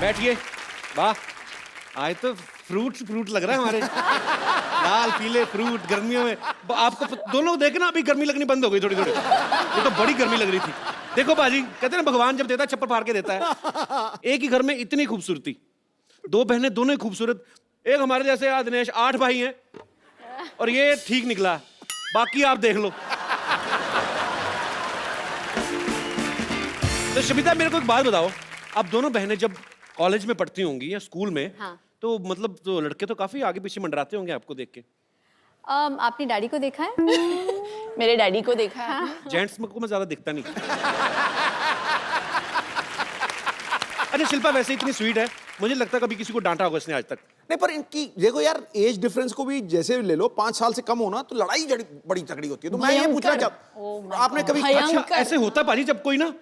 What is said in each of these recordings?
बैठिए। वाह, आज तो फ्रूट लग रहा है हमारे। लाल पीले फ्रूट गर्मियों में। आपको दोनों देखे ना, अभी गर्मी लगनी बंद हो गई थोड़ी थोड़ी। ये तो बड़ी गर्मी लग रही थी। देखो बाजी, कहते हैं ना भगवान जब देता है चप्पल फाड़ के देता है। एक ही घर में इतनी खूबसूरती, दो बहनें दोनों ही खूबसूरत। एक हमारे जैसे दिनेश 8 भाई हैं और ये ठीक निकला, बाकी आप देख लो। तो शमिता मेरे को एक बात बताओ, आप दोनों बहनें जब कॉलेज में पढ़ती होंगी या स्कूल में, हाँ। तो मतलब तो लड़के तो काफी आगे पीछे मंडराते होंगे आपको देख के। आपने डैडी को देखा है? मेरे डैडी को देखा है। जेंट्स में को मैं ज्यादा दिखता नहीं। अच्छा शिल्पा वैसे इतनी स्वीट है, मुझे लगता है कभी किसी को डांटा होगा इसने आज तक। नहीं पर इनकी देखो यार, एज डिफरेंस को भी जैसे ले लो, 5 साल से कम होना तो लड़ाई बड़ी तगड़ी होती है। तो मैं ये पूछ रहा जब आपने कभी अच्छा ऐसे होता पाजी जब कोई ना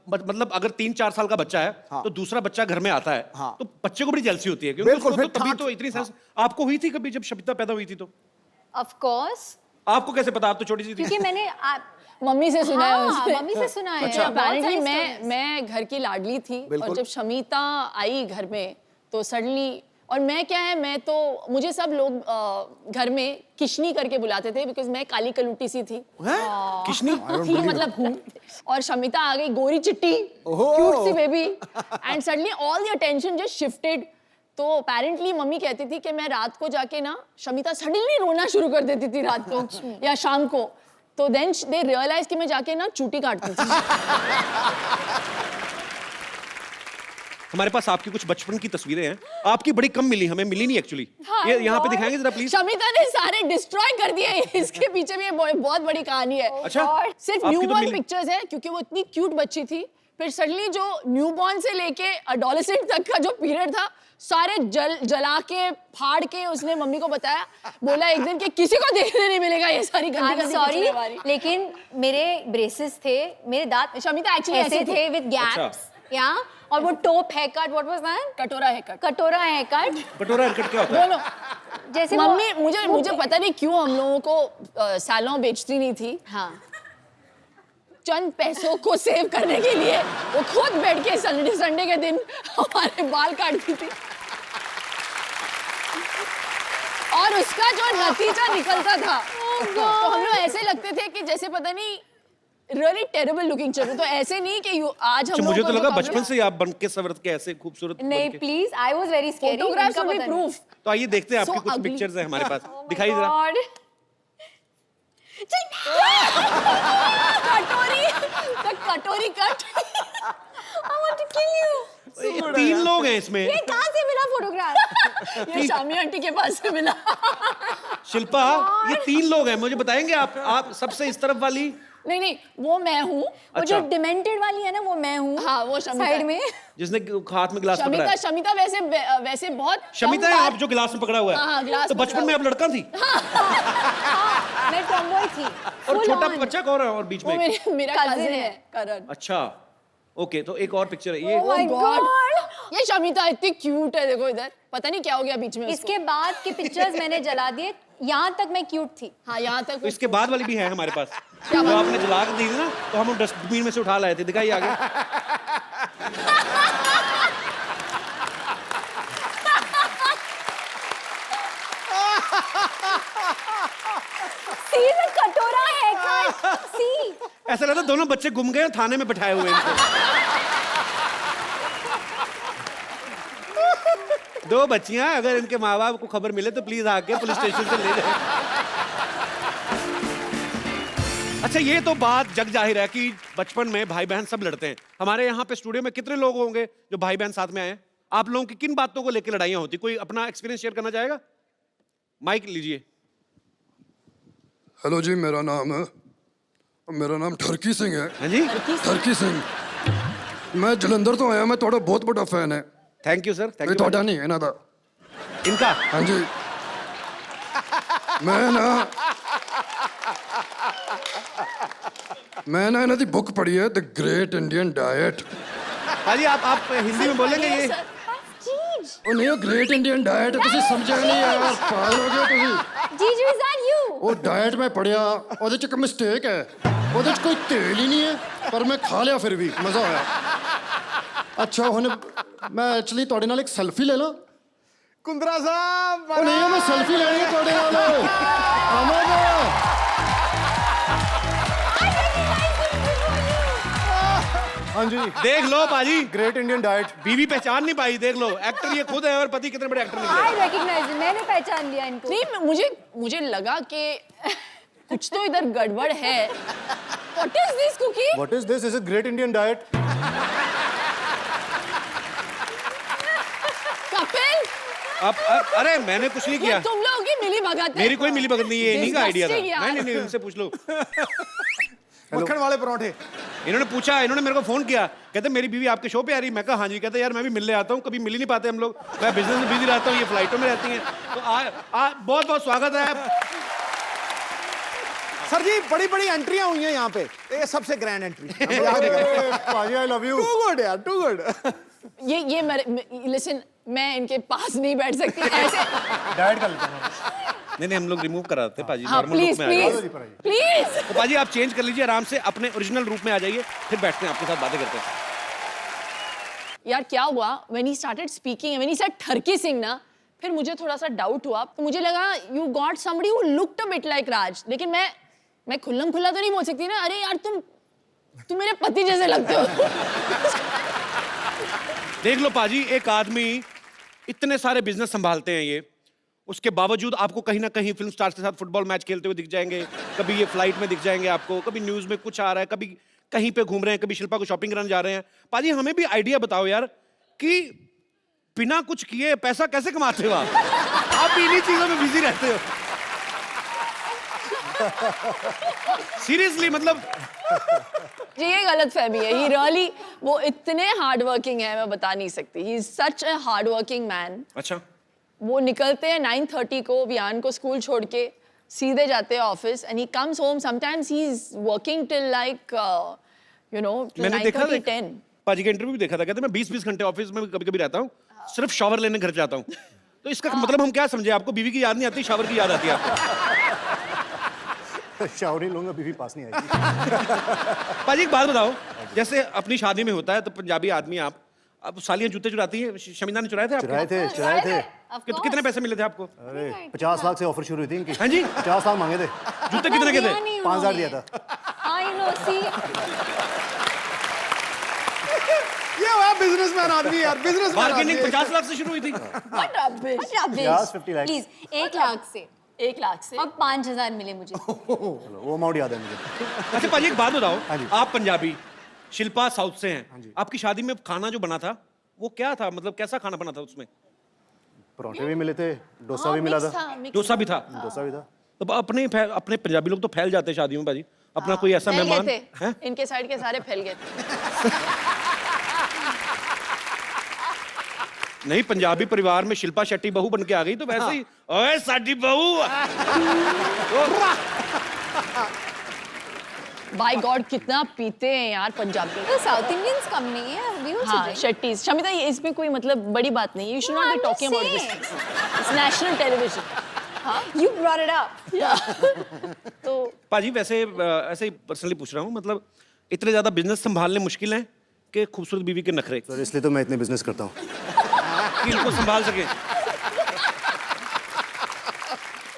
मतलब अगर 3-4 साल का बच्चा है तो दूसरा बच्चा घर में आता है तो बच्चे को बड़ी जेलसी होती है, क्योंकि बिल्कुल, उसको फिर तो तभी तो इतनी सेंस। आपको हुई थी कभी जब शमिता पैदा हुई थी? तो ऑफ कोर्स। आपको कैसे पता? आप तो छोटी सी थी। क्योंकि मैंने मम्मी से सुना है उससे। मम्मी से सुना है। अच्छा, बहुत सारी apparently stories। मैं घर की लाडली थी बिल्कुल। और जब शमिता आई घर में तो सडनली, और मैं क्या है, मैं तो मुझे सब लोग घर में किशनी करके बुलाते थे बिकॉज मैं काली कलूटी सी थी। किशनी थी मतलब हूँ। और शमिता आ गई गोरी चिट्टी, क्यूट सी baby, and suddenly all the attention just shifted. तो अपेरेंटली मम्मी कहती थी कि मैं रात को जाके ना, शमिता सडनली रोना शुरू कर देती थी रात को या शाम को, तो देन दे रियलाइज कि मैं जाके ना चूटी काटती थी। हमारे पास आपकी कुछ बचपन की तस्वीरें हैं, आपकी बड़ी कम मिली, हमें मिली नहीं एक्चुअली। ये यहाँ पे दिखाएंगे जरा प्लीज। शमिता ने सारे डिस्ट्रॉय कर दिए। इसके पीछे भी बहुत बड़ी कहानी है। अच्छा सिर्फ आपकी तो न्यूबॉर्न मिली। पिक्चर्स है क्योंकि वो इतनी क्यूट बच्ची थी। फिर सडनली जो न्यूबॉर्न से लेके एडोलेसेंट तक का जो पीरियड था, सारे जला के फाड़ के उसने मम्मी को बताया, बोला एक दिन कि किसी को देखने नहीं मिलेगा ये सारी गंदी सॉरी, लेकिन मेरे ब्रेसेस थे, मेरे दांत शमिता एक्चुअली ऐसे थे विद गैप्स या, और वो top hair cut, what was that? कटोरा है कट। कटोरा हेयर कट। कटोरा हेयर कट क्या होता है? बोलो। जैसे मम्मी मुझे पता नहीं क्यों हम लोगों को सैलून बेचती नहीं थी। हाँ, चंद पैसों को सेव करने के लिए वो खुद बैठ के संडे के दिन हमारे बाल काटती थी, और उसका जो नतीजा निकलता था तो हम लोग ऐसे लगते थे कि जैसे पता नहीं रियली टेरेबल लुकिंग चलो। तो ऐसे नहीं कि आज हम मुझे तो लगा बचपन से आप बन के सवर के ऐसे खूबसूरत नहीं please, I was very scary. Photographs will be proof. तो आइए देखते हैं आपकी So कुछ ugly. पिक्चर्स हैं हमारे पास, दिखाइए जरा। कटोरी cut. I want to kill you. ये 3 लोग हैं इसमें। ये कहाँ से मिला फोटोग्राफ? ये शामी आंटी के पास से मिला। शिल्पा ये 3 लोग हैं, मुझे बताएंगे आप सबसे इस तरफ वाली? नहीं वो मैं हूँ। वो जो डिमेंटेड वाली है ना, वो मैं हूँ। हाँ, वो शमिता साइड है। में जिसने हाथ में गिलास पकड़ा है। शमिता वैसे बहुत शमिता है कम आप जो गिलास में पकड़ा हुआ है? हाँ, गिलास तो बचपन पकड़ा में आप लड़का थी? मैं टॉमबॉय थी। और Full छोटा on। बच्चा कौन है और बीच वो में? मेरा Cousin कजिन है। है करण। अच्छा ओके, तो एक और पिक्चर है ये। Oh my God! ये शमिता इतनी क्यूट है, देखो इधर, पता नहीं क्या हो गया बीच में उसको। इसके बाद के पिक्चर्स मैंने जला दिए, यहाँ तक मैं क्यूट थी। हाँ, यहाँ तक तो इसके बाद वाली भी है हमारे पास, जो आपने जला के दी थी ना, तो हम डस्टबिन में से उठा लाए थे। दिखाइए आगे। See the कटोरा haircut. See. ऐसा लगता है दोनों बच्चे गुम गए, थाने में बैठाए हुए हैं इनको। दो बच्चियां, अगर इनके माँ बाप को खबर मिले तो प्लीज आके पुलिस स्टेशन से ले जाए। अच्छा ये तो बात जग जाहिर है कि बचपन में भाई बहन सब लड़ते हैं। हमारे यहाँ पे स्टूडियो में कितने लोग होंगे जो भाई बहन साथ में आए हैं? आप लोगों की किन बातों को लेकर लड़ाइयाँ होती? कोई अपना एक्सपीरियंस शेयर करना चाहेगा? माइक लीजिए। हेलो जी, मेरा नाम ठरकी सिंह है। हाँ जी, ठरकी सिंह। मैं जलंधर तो आया, मैं थोड़ा बहुत बड़ा फैन है। Thank you sir. थैंक ये यू। थोड़ा नहीं है ना था इनका? हाँ जी। मैं ना इन्हों दी बुक पढ़ी है, द ग्रेट इंडियन डाइट। हाँ जी, आप हिंदी में बोलेंगे ये? ਉਹ ਨਹੀਂ, ਉਹ ਗ੍ਰੇਟ ਇੰਡੀਅਨ ਡਾਈਟ ਤੁਸੀਂ ਸਮਝਿਆ ਨਹੀਂ ਯਾਰ, ਪਾਗਲ ਹੋ ਗਏ ਤੁਸੀਂ। Gigi, is that you? ਉਹ ਡਾਈਟ ਮੈਂ ਪੜਿਆ, ਉਹਦੇ ਚ ਇੱਕ ਮਿਸਟੇਕ ਹੈ, ਉਹਦੇ ਚ ਕੋਈ ਤੇਲ ਹੀ ਨਹੀਂ ਹੈ, ਪਰ ਮੈਂ ਖਾ ਲਿਆ ਫਿਰ ਵੀ ਮਜ਼ਾ ਆਇਆ। ਅੱਛਾ ਹੁਣ ਮੈਂ ਐਕਚੁਅਲੀ ਤੁਹਾਡੇ ਨਾਲ ਇੱਕ ਸੈਲਫੀ ਲੈ ਲਾਂ कुंद्रा साहब ਉਹ ਨਹੀਂ ਮੈਂ ਸੈਲਫੀ ਲੈਣੀ ਹੈ ਤੁਹਾਡੇ ਨਾਲ ਆਵਾਂਗਾ हाँ जी देख लो पाजी, ग्रेट इंडियन डाइट बीवी पहचान नहीं पाई, देख लो एक्टर ये खुद है और पति कितने बड़े एक्टर निकले। I recognize, मैंने पहचान लिया इनको। नहीं, मुझे लगा कि कुछ तो इधर गड़बड़ है। What is this cookie? What is this is a great Indian diet Kapil, अरे मैंने कुछ नहीं ये किया, तुम लोगों की मिली भगत है। मेरी कोई मिली भगत नहीं है, इन्हीं का आइडिया था। Disgusting यार। नहीं इनसे पूछ लो। मक्खन वाले परोठे इन्होंने पूछा, इन्होंने मेरे को फोन किया, कहते मेरी बीवी आपके शो पे आ रही। मैं कहा हाँ जी। कहते यार मैं भी मिलने आता हूँ, कभी मिल ही नहीं पाते हम लोग, मैं बिजनेस में बिजी रहता हूँ, ये फ्लाइटों में रहती हैं। तो बहुत बहुत स्वागत है। सर जी बड़ी बड़ी एंट्रियां हुई हैं यहाँ पे, ये सबसे ग्रैंड एंट्री। पाजी I love you too good यार, टू गुड। ये लिसन, मैं इनके पास नहीं बैठ सकती ऐसे। डाइट कर लेते हैं नहीं हम लोग रिमूव करा देते पाजी, हाँ नॉर्मल रूप प्लीज में आ जाइए। Please please. तो पाजी आप चेंज कर लीजिए आराम से, अपने ओरिजिनल रूप में आ जाइए, फिर बैठते हैं आपके साथ बातें करते हैं। यार क्या हुआ, when he started speaking, when he said ठरकी Singh ना, फिर मुझे थोड़ा सा डाउट हुआ। तो मुझे लगा you got somebody who looked a bit like Raj, लेकिन मैं खुल्लम खुल्ला तो नहीं बोल सकती ना, अरे यार तुम मेरे पति जैसे लगते हो। देख लो पाजी, एक आदमी इतने सारे बिजनेस संभालते हैं ये, उसके बावजूद आपको कहीं ना कहीं फिल्म स्टार्स के साथ फुटबॉल मैच खेलते हुए दिख जाएंगे, कभी ये फ्लाइट में दिख जाएंगे आपको, कभी न्यूज में कुछ आ रहा है, कभी कहीं पे घूम रहे हैं, कभी शिल्पा को शॉपिंग कराने जा रहे हैं। पाजी हमें भी आइडिया बताओ यार कि बिना कुछ किए पैसा कैसे कमाते हो आप भी इन्हीं चीजों में बिजी रहते हो। सीरियसली मतलब ये गलत फहमी है। ही रियली, वो इतने हार्ड वर्किंग है, मैं बता नहीं सकती। He is such a hard working man. अच्छा, वो निकलते हैं 9:30 को वियान को स्कूल छोड़ के, सीधे जाते हैं office, and he comes home sometimes he is working till like you know मैंने देखा 10। पाजी का इंटरव्यू भी देखा था, कहते मैं 20-20 घंटे ऑफिस में कभी कभी रहता हूँ, सिर्फ शावर लेने घर जाता हूँ। तो इसका मतलब हम क्या समझे, आपको बीवी की याद नहीं आती, शावर की याद आती है आपको। शावर ही लूंगा बीवी पास नहीं आएगी पाजी एक बात बताओ, जैसे अपनी शादी में होता है तो पंजाबी आदमी आप, अब सालियां जूते चुराती हैं, शमीना ने चुराए थे आपके? चुराए थे कितने पैसे मिले थे आपको? अरे 50 लाख से ऑफर शुरू हुई थी इनकी। हाँ जी? 50 लाख मांगे थे, जूते कितने के थे? 5,000 दिया था। I know, see, ये हुआ बिजनेसमैन आदमी यार, बिजनेसमैन बार्गेनिंग 50 लाख से शुरू हुई थी। What rubbish। Yes, 50 lakhs। Please 1 lakh से 1 लाख से और 5,000 मिले मुझे। चलो वो अमाउंट याद है मुझे। अच्छा पाजी एक बात बताओ, हाँ जी। आप पंजाबी, शिल्पा साउथ से हैं, आपकी शादी में खाना जो बना था वो क्या था, मतलब कैसा खाना बना था उसमें? परोठे भी मिले थे, डोसा भी मिला था। डोसा भी था। डोसा भी था। तो अपने पंजाबी लोग तो फैल जाते हैं शादियों में पाजी, अपना कोई ऐसा फैल मेहमान गए थे। है? इनके साइड के सारे फैल गए थे। नहीं, पंजाबी परिवार में शिल्पा शेट्टी बहू बन के आ गई तो वैसे ही, ओए साडी बहू। बाय गॉड कितना पीते हैं यार पंजाबी। तो साउथ इंडियंस कम नहीं है, we also हाँ drink. शेट्टीज। शमिता ये इसमें कोई मतलब बड़ी बात नहीं है। You should not be I'm talking just about this. saying. It's national television. You brought it up. तो पाजी वैसे ऐसे ही पर्सनली पूछ रहा हूँ, मतलब इतने ज्यादा बिजनेस संभालने मुश्किल है कि खूबसूरत बीवी के नखरे सर इसलिए तो मैं इतने बिजनेस करता हूँ। कि इनको संभाल सके।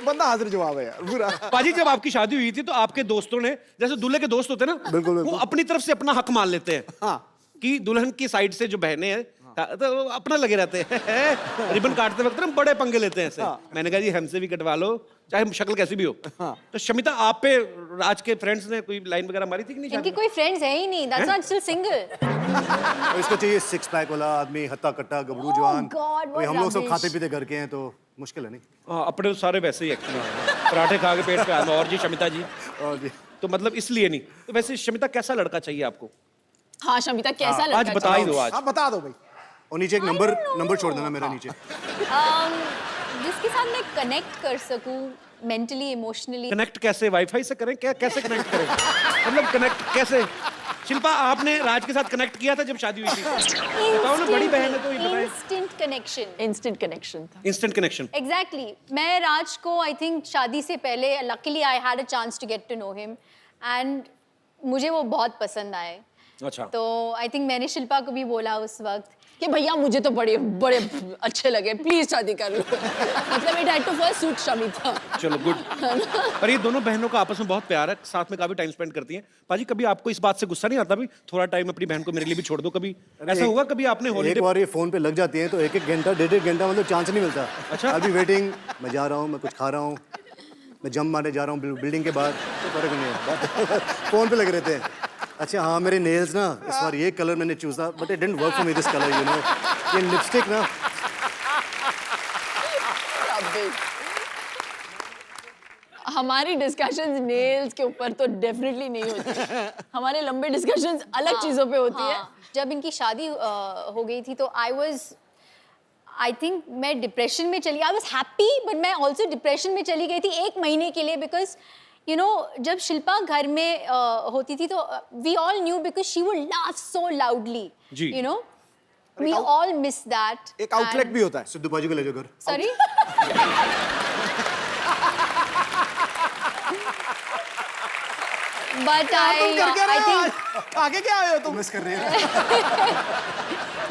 बंदा हाजिर जवाब है यार पूरा। पाजी जब आपकी शादी हुई थी तो आपके दोस्तों ने, जैसे दूल्हे के दोस्त होते हैं ना, बिल्कुल, वो बिल्कुल। अपनी तरफ से अपना हक मान लेते हैं हाँ। कि दुल्हन की साइड से जो बहनें हैं तो वो अपना लगे रहते हैं। रिबन काटते वक्त ना बड़े पंगे लेते हैं ऐसे। मैंने कहा जी हमसे भी कटवा लो, चाहे शक्ल कैसी भी हो। तो शमिता आप पे राज के फ्रेंड्स ने कोई लाइन वगैरह मारी थी कि नहीं शादी इनकी में? कोई फ्रेंड्स है ही नहीं, that's why I'm still single. और इसको चाहिए 6 पैक वाला आदमी, हत्ता कट्टा गबरू जवान। God, what वही हम लोग सब rubbish. खाते पीते घर के हैं तो मुश्किल है नहीं। हाँ, अपने तो सारे वैसे ही एक्चुअली, पराठे खा के पेट पे आना। और जी शमिता जी, और जी तो मतलब इसलिए नहीं। तो वैसे शमिता कैसा लड़का चाहिए आपको? हाँ शमिता कैसा लड़का आज बता ही दो आज। आप बता दो भाई। और नीचे एक नंबर छोड़ देना मेरा नीचे। जिसके साथ मैं कनेक्ट कर सकूं मेंटली, इमोशनली। कनेक्ट कैसे, वाईफाई से करें क्या, कैसे कनेक्ट करें? मतलब कनेक्ट कैसे? शिल्पा आपने राज के साथ कनेक्ट किया था जब शादी हुई थी? बताओ ना, बड़ी बहन है तो ये बताएं। Instant connection. इंस्टेंट कनेक्शन था। Instant connection. एग्जैक्टली मैं राज को आई थिंक शादी से पहले luckily I had a chance to get to know him and मुझे वो बहुत पसंद आए अच्छा। तो आई थिंक मैंने शिल्पा को भी बोला उस वक्त कि भैया मुझे तो बड़े बड़े अच्छे लगे, प्लीज शादी कर लो। मतलब it had to first suit Shamita. चलो गुड। पर ये दोनों बहनों का आपस में बहुत प्यार है, साथ में काफी टाइम स्पेंड करती हैं। पाजी कभी आपको इस बात से गुस्सा नहीं आता भी थोड़ा टाइम अपनी बहन को मेरे लिए भी छोड़ दो? कभी ऐसा होगा कभी आपने एक हॉलीडे? बार ये फोन पे लग जाती है तो एक घंटा 1.5 घंटा मतलब चांस नहीं मिलता। अच्छा। अभी वेटिंग, मैं जा रहा हूँ, मैं कुछ खा रहा हूँ, मैं जंप मारने जा रहा हूँ बिल्डिंग के बाद, तो फर्क नहीं है। फोन पे लगे रहते हैं। अच्छा हाँ, मेरे नेल्स ना इस बार ये कलर मैंने चूज था, but it didn't work for me this colour, you know. ये लिपस्टिक ना, हमारी डिस्कशंस नेल्स के ऊपर तो डेफिनेटली नहीं होती। हमारे लंबे डिस्कशंस अलग चीजों पे होती है। जब इनकी शादी हो गई थी तो आई थिंक मैं डिप्रेशन में चली, आई वॉज हैप्पी बट मैं ऑल्सो डिप्रेशन में चली गई थी 1 महीने के लिए, बिकॉज यू नो जब शिल्पा घर में होती थी तो we all knew because she would laugh so loudly, जी। You know we all miss that. एक आउटलेट भी होता है। सिद्धू बाजी को ले जाओ घर। सॉरी बट आई थिंक आगे क्या आए हो तुम? मिस कर रहे हैं।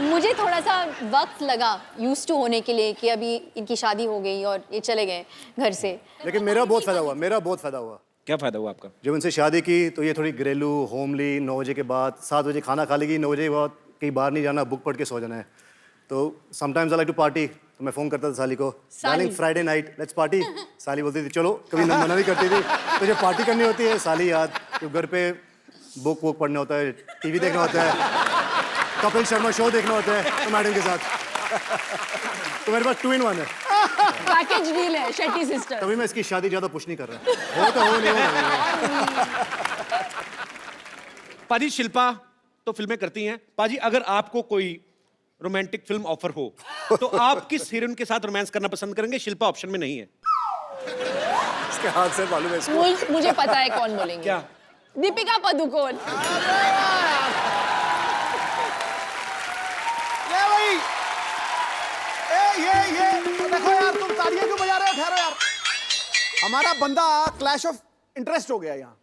मुझे थोड़ा सा वक्त लगा यूज टू होने के लिए कि अभी इनकी शादी हो गई और ये चले गए घर से। लेकिन मेरा बहुत फायदा हुआ, मेरा बहुत फायदा हुआ। क्या फायदा हुआ आपका? जब उनसे शादी की तो ये थोड़ी घरेलू, होमली, 9 बजे के बाद 7 बजे खाना खा लेगी, 9 बजे के बाद कहीं बाहर नहीं जाना, बुक पढ़ के सो जाना है। तो sometimes I like to party, तो मैं फ़ोन करता था साली को, darling Friday night let's party. साली बोलती थी चलो, कभी मना नहीं करती थी। तो जब पार्टी करनी होती है साली याद, तो घर पे बुक वुक पढ़ना होता है, टीवी देखना होता है, कपिल शर्मा शो देखना होता है तो मैडम के साथ। तो मेरे पास 2 in 1 है। पैकेज डील है शेट्टी सिस्टर। तभी मैं इसकी शादी ज़्यादा पुश नहीं कर रहा। हो तो हो, नहीं हो। पाजी शिल्पा तो फिल्में करती हैं। पाजी अगर आपको कोई रोमांटिक फिल्म ऑफर हो तो आप किस हीरोइन के साथ रोमांस करना पसंद करेंगे? शिल्पा ऑप्शन में नहीं है। इसके हाथ से मालूम है इसको। मुझे पता है कौन बोलेंगे। क्या? दीपिका पादुकोण। ये भाई, ये देखो यार, तुम तालियां क्यों बजा रहे हो? ठहरो यार, हमारा बंदा क्लैश ऑफ इंटरेस्ट हो गया यहाँ।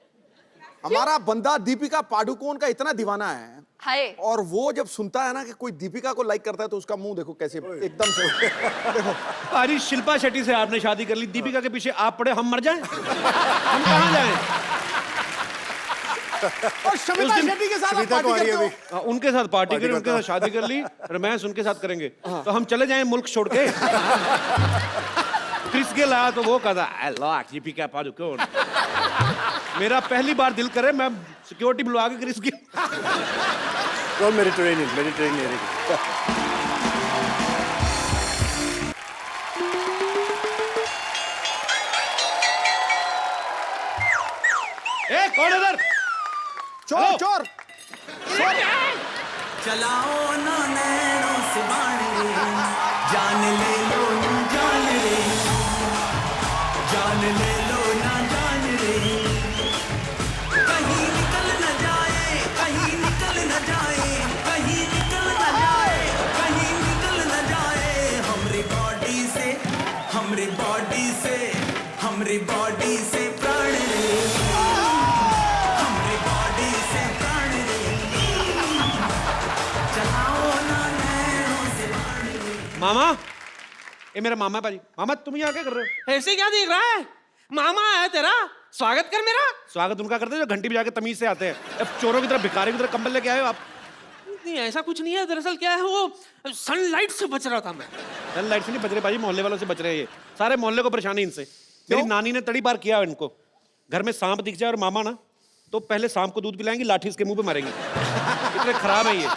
हमारा बंदा दीपिका पादुकोण का इतना दीवाना है, हाय और वो जब सुनता है ना कि कोई दीपिका को लाइक करता है तो उसका मुंह देखो कैसे एकदम से देखो। पाजी शिल्पा शेट्टी से आपने शादी कर ली, दीपिका के पीछे आप पड़े, हम मर जाएं? हम कहाँ जाएं? और शमिता शेट्टी के साथ आप शमिता को पार्टी आ रही है करते हो। अभी। उनके साथ पार्टी करी, उनके साथ शादी कर ली, रोमांस उनके साथ करेंगे तो हम चले जाएं मुल्क छोड़ के? क्रिस गेल आया तो वो कहता आई लव दीपिका पादुकोण। मेरा पहली बार दिल करे मैं सिक्योरिटी बुलवा के क्रिस गेल। और मेडिटेरेनियन एरिया। ए कौन इधर? चोर हेलो। चोर चलाओ ना नैनो से बाण रे, जान ले लो ना जान रे, जान ले लो ना जान रे। कहीं निकल न जाए, कहीं निकल न जाए, कहीं निकल न जाए, कहीं निकल न जाए। हमरी बॉडी से, हमरी बॉडी से, हमरी बॉडी से प्राण रे, हमरी बॉडी से प्राण रे। चलाओ ना नैनो से बाण रे। मामा, ये मेरा मामा है पाजी। मामा तुम यहाँ क्या कर रहे हो? ऐसे क्या देख रहा है? मामा आया तेरा, स्वागत कर मेरा। स्वागत उनका करते हैं जो घंटी बजा के तमीज से आते हैं। अब चोरों की तरह, भिखारी की तरह कंबल लेके आए हो आप। नहीं ऐसा कुछ नहीं है, दरअसल क्या है वो सनलाइट से बच रहा था मैं। लाइट से नहीं बच रहे पाजी, मोहल्ले वालों से बच रहे हैं। ये सारे मोहल्ले को परेशानी इनसे। मेरी नानी ने तड़ी बार किया इनको, घर में सांप दिख जाए और मामा ना तो पहले सांप को दूध पिलाएंगी, लाठी इसके मुंह पे मारेंगी। इतने खराब है ये।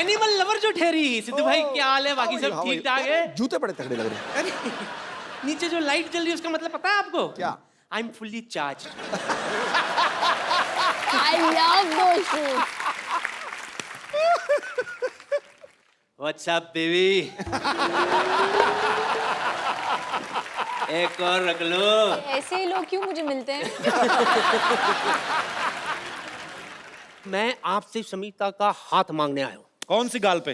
एनिमल लवर जो ठहरी। सिद्धू भाई क्या हाल है? बाकी सब ठीक ठाक है? जूते बड़े तगड़े लग रहे हैं। अरे नीचे जो लाइट जल रही है उसका मतलब पता है आपको? क्या? I am fully charge. I love those shoots. What's up baby? एक और रख लो। ऐसे लोग क्यों मुझे मिलते हैं? मैं आपसे शमिता का हाथ मांगने आया हूँ। कौन सी गाल पे?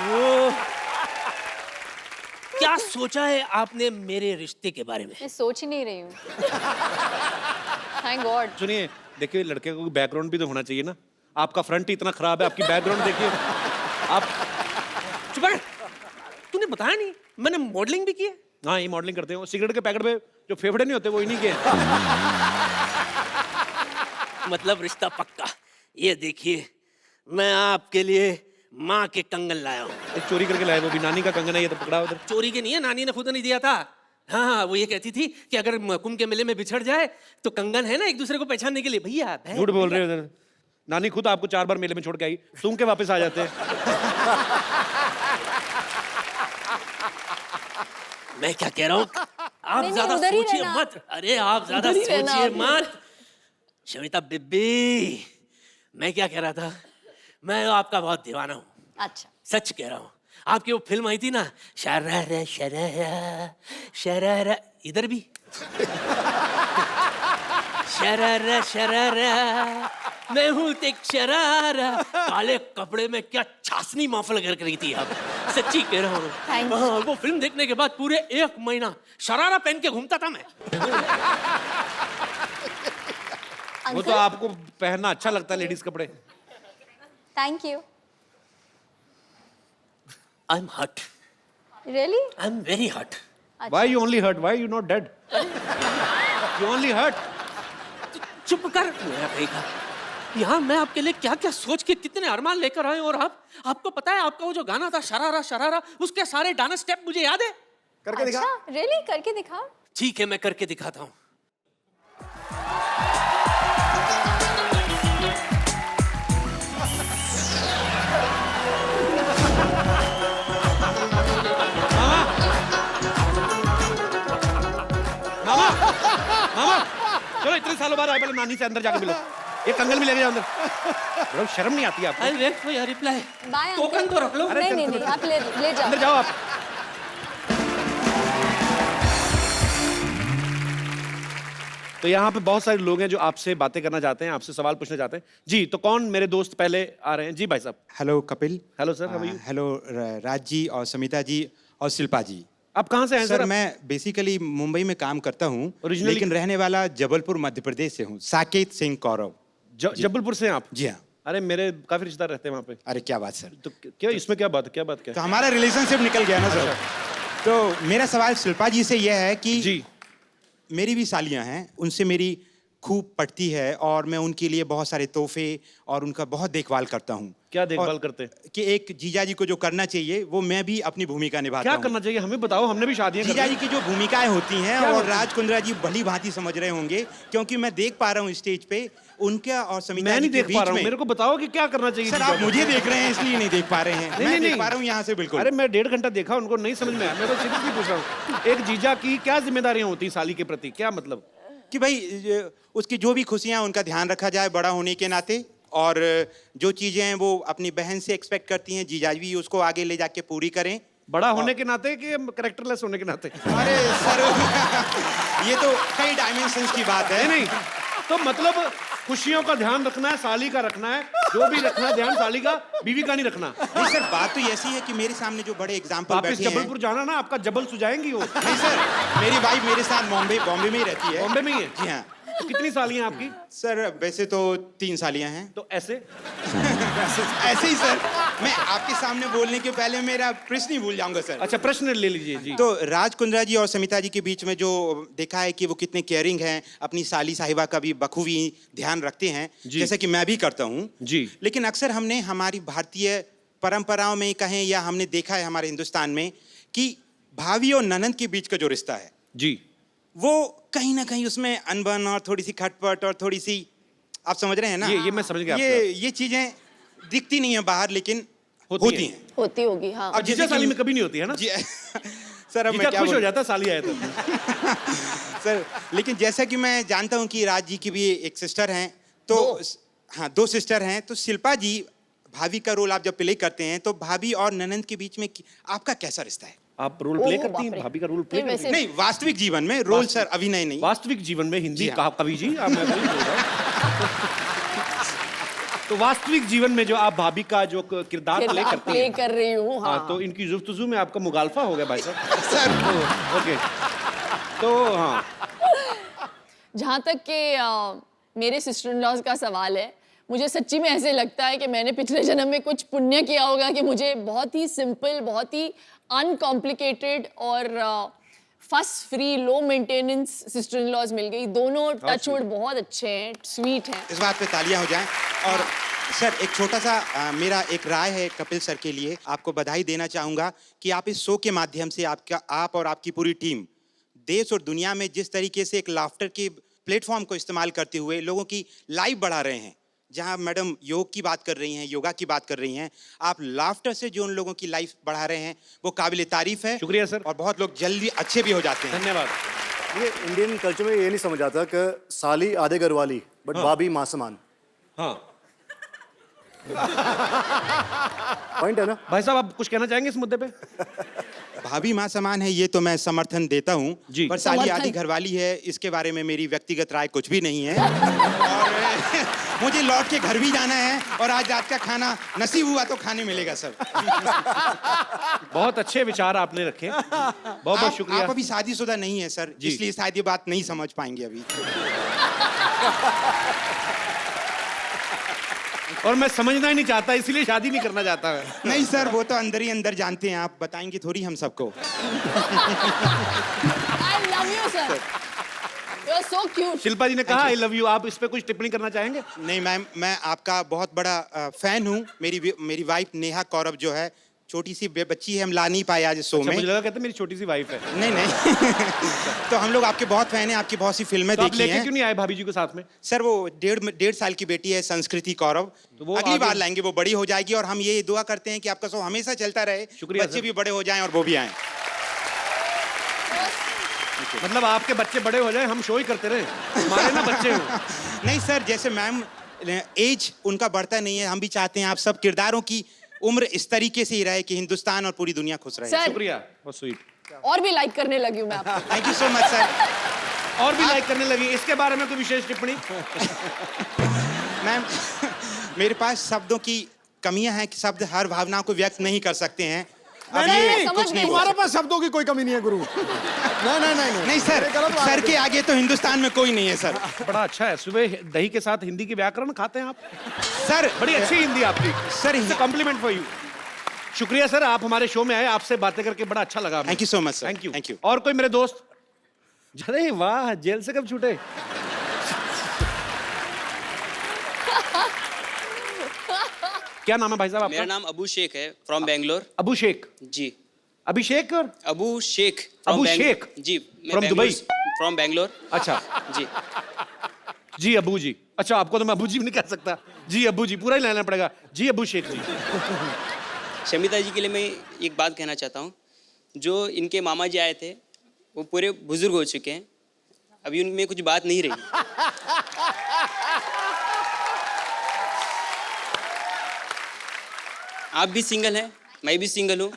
वो क्या सोचा है आपने मेरे रिश्ते के बारे में? मैं सोच ही नहीं रही हूँ। Thank God. सुनिए, देखिए लड़के को बैकग्राउंड भी तो होना चाहिए ना। आपका फ्रंट ही इतना खराब है, आपकी बैकग्राउंड देखिए आप। चुप रह। तूने बताया नहीं मैंने मॉडलिंग भी की है। हाँ, ये मॉडलिंग करते हो। सिगरेट के पैकेट पे जो फेफड़े नहीं होते वो इन्हीं के हैं। मतलब रिश्ता पक्का। ये देखिए मैं आपके लिए माँ के कंगन लाया हूँ। एक चोरी करके लाए, वो भी नानी का कंगन है, ये तो पकड़ा उधर। चोरी के नहीं है, नानी ने खुद नहीं दिया था। हाँ, वो ये कहती थी कि अगर कुंभ के मेले में बिछड़ जाए तो कंगन है ना एक दूसरे को पहचानने के लिए। भैया झूठ बोल रहे हो उधर। नानी खुद आपको 4 बार मेले में छोड़ के आई, सूंघ के वापस आ जाते हैं। मैं क्या कह रहा हूँ, आप नहीं, ज्यादा उधर ही सोचिए रहना। मत। अरे आप ज्यादा उधर ही रहना सोचिए आप। मत। शमिता बिब्बी, मैं क्या कह रहा था, मैं आपका बहुत दीवाना हूँ। अच्छा, सच कह रहा हूँ। आपकी वो फिल्म आई थी ना, शरारा शरारा शरारा, इधर भी शरारा शरारा, मैं हूँ एक शरारा। काले कपड़े में क्या छासनी महफिल कर रही थी आप। सच्ची कह रहा हूँ। Thank you. हाँ, वो फिल्म देखने के बाद पूरे 1 महीना शरारा पहन के घूमता था मैं। वो तो आपको पहनना अच्छा लगता है, लेडीज कपड़े। Thank you. आई एम हट, रियली? आई एम वेरी हट। Why you only hurt? Why you not dead? You only hurt. चुप कर मेरा कहेगा। यहाँ मैं आपके लिए क्या क्या सोच के कितने अरमान लेकर आए, और आपको पता है आपका वो जो गाना था शरारा शरारा, उसके सारे डांस स्टेप मुझे याद है। करके दिखा। अच्छा, रियली? करके दिखा। ठीक है, मैं करके दिखाता हूँ। मामा, मामा, चलो इतने सालों बाद आए, पहले नानी से अंदर जाके मिलो। ये कंगन भी लेके जाओ अंदर। बड़ा शर्म नहीं आती आपको? I wait for your reply. Bye token तो रख लो। नहीं, नहीं, आप ले जाओ। अंदर जाओ आप। तो यहाँ पे बहुत सारे लोग हैं जो आपसे बातें करना चाहते हैं, आपसे सवाल पूछना चाहते हैं। जी, तो कौन मेरे दोस्त पहले आ रहे हैं? जी भाई साहब। Hello Kapil. Hello sir, how are you? Hello Raj ji और समिता जी और शिल्पा जी। आप कहाँ से हैं सर सर? मैं बेसिकली मुंबई में काम करता हूँ, Originally- लेकिन रहने वाला जबलपुर मध्य प्रदेश से हूँ। साकेत सिंह कौरव। जबलपुर से हैं आप? जी हाँ। अरे मेरे काफी रिश्तेदार रहते हैं वहाँ पे। अरे क्या बात सर। तो क्या इसमें क्या बात है? क्या बात क्या तो हमारा रिलेशनशिप निकल गया ना सर। तो मेरा सवाल शिल्पा जी से यह है कि जी, मेरी भी सालियाँ हैं, उनसे मेरी खूब पड़ती है और मैं उनके लिए बहुत सारे तोहफे और उनका बहुत देखभाल करते हूँ। क्या देखभाल और करते हैं? कि एक जीजा जी को जो करना चाहिए वो मैं भी अपनी भूमिका निभाता क्या हूँ। करना चाहिए हमें बताओ, हमने भी शादियां जीजा कर जी की जो भूमिकाएं होती हैं क्या और होती हैं? राज कुंद्रा जी भली भांति समझ रहे होंगे, क्योंकि मैं देख पा रहा हूँ स्टेज पे उनका और समिता मैं जी नहीं के देख पा बीच रहा हूँ, में। मेरे को बताओ कि क्या करना चाहिए। सर जीजा आप को? मुझे देख रहे हैं इसलिए नहीं देख पा रहे हैं। नहीं, मैं नहीं, देख नहीं। पा रहा हूँ यहाँ से बिल्कुल। अरे मैं 1.5 घंटा देखा, उनको नहीं समझ में आया। मैं तो सीरियसली पूछ रहा हूँ, एक जीजा की क्या जिम्मेदारियां होती हैं साली के प्रति? क्या मतलब? कि भाई उसकी जो भी खुशियाँ उनका ध्यान रखा जाए बड़ा होने के नाते, और जो चीजें हैं वो अपनी बहन से एक्सपेक्ट करती हैं, जीजा भी उसको आगे ले जाके पूरी करें। बड़ा होने के नाते कि कैरेक्टरलेस होने के नाते? अरे सर ये तो कई डायमेंशंस की बात है। नहीं, तो मतलब खुशियों का ध्यान रखना है, साली का रखना है, जो भी रखना है ध्यान साली का, बीवी का नहीं रखना। नहीं सर, बात तो ऐसी है कि मेरे सामने जो बड़े एग्जाम्पल वापस बैठे हैं। जबलपुर जाना ना, आपका जबल सुझाएंगी वो। नहीं सर, मेरी वाइफ मेरे साथ बॉम्बे में ही रहती है। बॉम्बे में ही है? जी हाँ। तो कितनी सालियां आपकी? सर वैसे तो 3 सालियां हैं। तो ऐसे ऐसे ही सर, मैं आपके सामने बोलने के पहले मेरा प्रश्न ही भूल जाऊंगा सर। अच्छा, प्रश्न ले लीजिए जी। तो राज कुंद्रा जी और समिता जी के बीच में जो देखा है कि वो कितने केयरिंग हैं, अपनी साली साहिबा का भी बखूबी ध्यान रखते हैं, जी। जैसे कि मैं भी करता हूँ जी। लेकिन अक्सर हमने हमारी भारतीय परंपराओं में कहें या हमने देखा है हमारे हिंदुस्तान में कि भाभी और ननंद के बीच का जो रिश्ता है जी, वो कहीं ना कहीं उसमें अनबन और थोड़ी सी खटपट और थोड़ी सी, आप समझ रहे हैं ना? ये मैं समझ गया ये चीजें दिखती नहीं है बाहर, लेकिन होती हैं। होती होगी हाँ। अब जीजा साली में कभी नहीं होती है ना? जी सर अब मैं जीजा क्या खुश हो बोलूं? जाता है साली आए तो। सर लेकिन जैसा कि मैं जानता हूं कि राज जी की भी एक सिस्टर हैं, तो हाँ 2 सिस्टर हैं, तो शिल्पा जी भाभी का रोल आप जब प्ले करते हैं तो भाभी और ननंद के बीच में आपका कैसा रिश्ता है? आप रोल प्ले ओह, करती हैं? बाप रे। भाभी का रोल प्ले नहीं, करती हैं? नहीं वास्तविक जीवन में रोल सर, अभिनय नहीं। वास्तविक जीवन में हिंदी जी हाँ। कहा कवि जी, आप मैं वही बोल रहा हूं। तो वास्तविक जीवन में जो आप भाभी का जो किरदार प्ले करती प्ले हैं, कर रही हूँ हाँ, हाँ। तो इनकी जुफ्तजू में आपका मुगालफा हो गया भाई साहब। सर ओके, तो हाँ, जहाँ तक कि मेरे सिस्टर इन लॉज का सवाल है, मुझे सच्ची में ऐसे लगता है कि मैंने पिछले जन्म में कुछ पुण्य किया होगा कि मुझे बहुत ही सिंपल, बहुत ही अनकॉम्प्लिकेटेड और fuss free, low maintenance sister in laws मिल गई। दोनों टचवुड बहुत अच्छे हैं, स्वीट हैं। इस बात पे तालियां हो जाएं। और सर एक छोटा सा मेरा एक राय है कपिल सर के लिए, आपको बधाई देना चाहूँगा कि आप इस शो के माध्यम से आप और आपकी पूरी टीम देश और दुनिया में जिस तरीके से एक लाफ्टर के प्लेटफॉर्म को इस्तेमाल करते हुए लोगों की लाइफ बढ़ा रहे हैं। जहां मैडम योग की बात कर रही हैं, योगा की बात कर रही हैं, आप लाफ्टर से जो उन लोगों की लाइफ बढ़ा रहे हैं वो काबिल तारीफ है। शुक्रिया सर। और बहुत लोग जल्दी अच्छे भी हो जाते हैं। धन्यवाद। ये इंडियन कल्चर में ये नहीं समझ आता कि साली आधे घर वाली बट भाभी माँ समान। हाँ पॉइंट है ना भाई साहब, आप कुछ कहना चाहेंगे इस मुद्दे पे? भाभी माँ समान है ये तो मैं समर्थन देता हूँ, जी। पर साली आधी घरवाली है इसके बारे में मेरी व्यक्तिगत राय कुछ भी नहीं है। और मुझे लौट के घर भी जाना है और आज रात का खाना नसीब हुआ तो खाने मिलेगा सर। बहुत अच्छे विचार आपने रखे, बहुत बहुत शुक्रिया। आप अभी शादीशुदा नहीं है सर, जी। इसलिए शायद ये बात नहीं समझ पाएंगे अभी। और मैं समझना ही नहीं चाहता, इसीलिए शादी नहीं करना चाहता मैं। नहीं सर, वो तो अंदर ही अंदर जानते हैं, आप बताएंगे थोड़ी हम सबको। I love you, sir. You're so cute. Shilpa जी ने कहा आई लव यू, आप इस पे कुछ टिप्पणी करना चाहेंगे? नहीं मैम, मैं आपका बहुत बड़ा फैन हूँ। मेरी वाइफ नेहा कौरव जो है, छोटी सी बच्ची है, हम ला नहीं पाए आज शो अच्छा, में। मुझे लगा कहते मेरी छोटी सी वाइफ है। नहीं नहीं। तो हम लोग आपके बहुत फैन हैं, आपकी बहुत सी फिल्में तो आप देखी लेके हैं। क्यों नहीं आए भाभी जी को साथ में? सर वो 1.5 साल की बेटी है संस्कृति कौरव, तो वो अगली आगे- बार लाएंगे, वो बड़ी हो जाएगी। और हम ये दुआ करते हैं कि आपका शो हमेशा चलता रहे, शुक्रिया बच्चे सर। भी बड़े हो जाएं और वो भी आएं। मतलब आपके बच्चे बड़े हो जाए, हम शो ही करते रहे, हमारे ना बच्चे हो। नहीं सर, जैसे मैम एज उनका बढ़ता नहीं है, हम भी चाहते हैं आप सब किरदारों की उम्र इस तरीके से ही रहे कि हिंदुस्तान और पूरी दुनिया खुश रहे। सर, शुक्रिया, बहुत स्वीट। और भी लाइक करने लगी हूँ मैं आपको। Thank you so much sir. और भी लाइक करने लगी, इसके बारे में कोई विशेष टिप्पणी? मैम मेरे पास शब्दों की कमियां हैं कि शब्द हर भावना को व्यक्त नहीं कर सकते हैं। अब नहीं, ये नहीं, समझ कुछ गई। नहीं बोल तुम्हारे सकते। पास शब्दों की कोई कमी नहीं है गुरु। नहीं नहीं सर, ये गलत बात सर है। के आगे तो हिंदुस्तान में कोई नहीं है सर। बड़ा अच्छा है, सुबह दही के साथ हिंदी की व्याकरण खाते हैं आप, सर बड़ी अच्छी हिंदी आपकी सर, कॉम्प्लीमेंट फॉर यू। शुक्रिया सर, आप हमारे शो में आए, आपसे बातें करके बड़ा अच्छा लगा। Thank you so much sir. Thank you. Thank you. और कोई मेरे दोस्त? अरे वाह, जेल से कब छूटे? क्या नाम है भाई साहब आपका? मेरा नाम अबू शेख है, फ्रॉम बेंगलोर। अबू शेख। जी, अभिषेक और अबू शेख अबू शेख? जी, From दुबई? फ्रॉम बेंगलोर। अच्छा जी, जी अबू जी। अच्छा, आपको तो मैं अबू जी भी नहीं कह सकता, जी अबू जी पूरा ही लेना पड़ेगा। जी अबू शेख जी। शमिता जी के लिए मैं एक बात कहना चाहता हूँ। जो इनके मामा जी आए थे वो पूरे बुजुर्ग हो चुके हैं, अभी उनमें कुछ बात नहीं रही। आप भी सिंगल हैं, मैं भी सिंगल हूँ,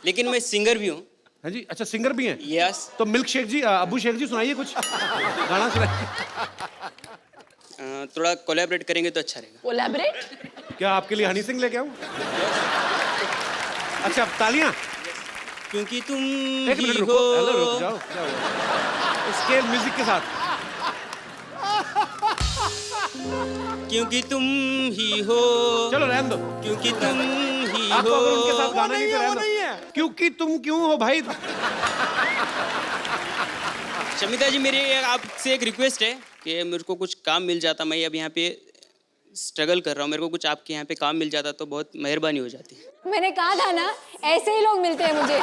लेकिन मैं सिंगर भी हूँ। हाँ जी, अच्छा सिंगर भी हैं? यस। तो मिल्क शेख जी, अबू शेख जी सुनाइए कुछ गाना सुनाइए। थोड़ा कोलैबोरेट करेंगे तो अच्छा रहेगा। कोलैबोरेट? क्या आपके लिए हनी सिंह लेके आऊं? अच्छा, तालियां। क्योंकि तुम एक मिनट ही रुको, हो। हेलो रुक जाओ, स्केल म्यूजिक के साथ। क्योंकि तुम ही हो, चलो रहने दो, क्योंकि तुम ही आपको अगर उनके साथ हो। गाना नहीं तो रहने दो। क्योंकि तुम क्यों हो भाई? शमिता जी, मेरी आपसे एक रिक्वेस्ट है कि मेरे को कुछ काम मिल जाता, मैं अब यहाँ पे स्ट्रगल कर रहा हूँ, मेरे को कुछ आपके यहाँ पे काम मिल जाता तो बहुत मेहरबानी हो जाती। मैंने कहा था ना, ऐसे ही लोग मिलते हैं मुझे।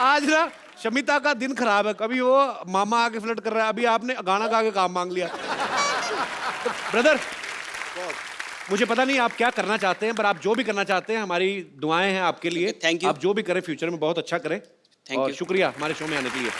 आज ना शमिता का दिन खराब है, कभी वो मामा आके फ्लर्ट कर रहा है, अभी आपने गाना गा के काम मांग लिया। तो ब्रदर, मुझे पता नहीं आप क्या करना चाहते हैं, पर आप जो भी करना चाहते हैं हमारी दुआएं हैं आपके लिए। Thank you. आप जो भी करें फ्यूचर में बहुत अच्छा करें। Thank और you. शुक्रिया हमारे शो में आने के लिए।